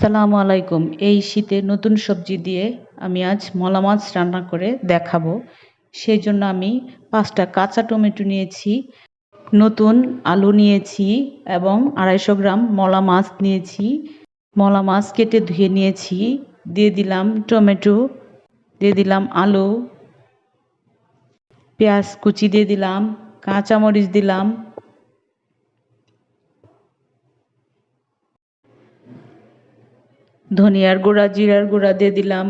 আসসালামু আলাইকুম। এই শীতে নতুন সবজি দিয়ে আমি আজ মলা মাছ রান্না করে দেখাবো। সেই জন্য আমি 5টা কাঁচা টমেটো নিয়েছি, নতুন আলু নিয়েছি এবং 250 গ্রাম মলা মাছ নিয়েছি। মলা মাছ কেটে ধুয়ে নিয়েছি। দিয়ে দিলাম টমেটো, দিয়ে দিলাম আলু, পেঁয়াজ কুচি দিয়ে দিলাম, কাঁচামরিচ দিলাম, ধনিয়ার গুঁড়া, জিরার গুঁড়া দিয়ে দিলাম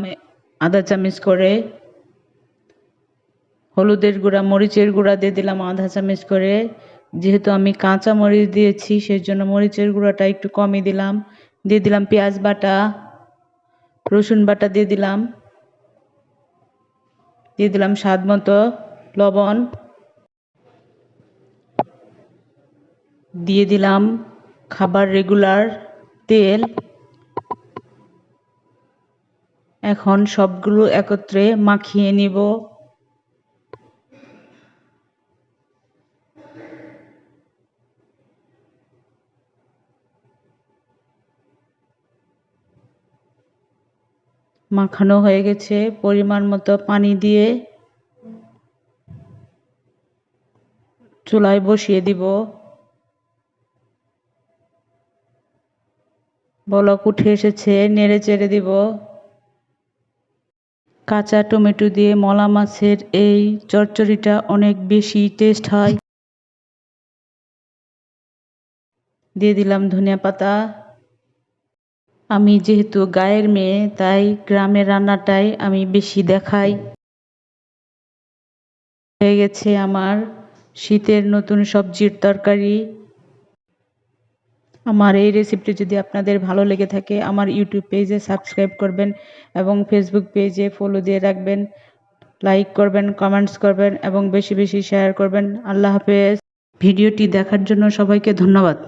আধা চামচ করে, হলুদের গুঁড়া, মরিচের গুঁড়া দিয়ে দিলাম আধা চামচ করে। যেহেতু আমি কাঁচা মরিচ দিয়েছি সেই জন্য মরিচের গুঁড়াটা একটু কমই দিলাম। দিয়ে দিলাম পেঁয়াজ বাটা, রসুন বাটা দিয়ে দিলাম, দিয়ে দিলাম স্বাদ মতো লবণ, দিয়ে দিলাম খাবার রেগুলার তেল। এখন সবগুলো একত্রে মাখিয়ে নিব। মাখানো হয়ে গেছে। পরিমাণ মতো পানি দিয়ে চুলায় বসিয়ে দিব। বলক উঠে এসেছে, নেড়ে চেড়ে দিব। কাঁচা টমেটো দিয়ে মলা মাছের এই চচ্চড়িটা অনেক বেশি টেস্ট হয়। দিয়ে দিলাম ধনিয়া পাতা। আমি যেহেতু গাঁয়ের মেয়ে তাই গ্রামের রান্নাটাই আমি বেশি দেখাই। হয়ে গেছে আমার শীতের নতুন সবজির তরকারি। আমার এই রেসিপিটি যদি আপনাদের ভালো লেগে থাকে আমার ইউটিউব পেজে সাবস্ক্রাইব করবেন এবং ফেসবুক পেজে ফলো দিয়ে রাখবেন, লাইক করবেন, কমেন্টস করবেন এবং বেশি বেশি শেয়ার করবেন। আল্লাহ হাফেজ। ভিডিওটি দেখার জন্য সবাইকে ধন্যবাদ।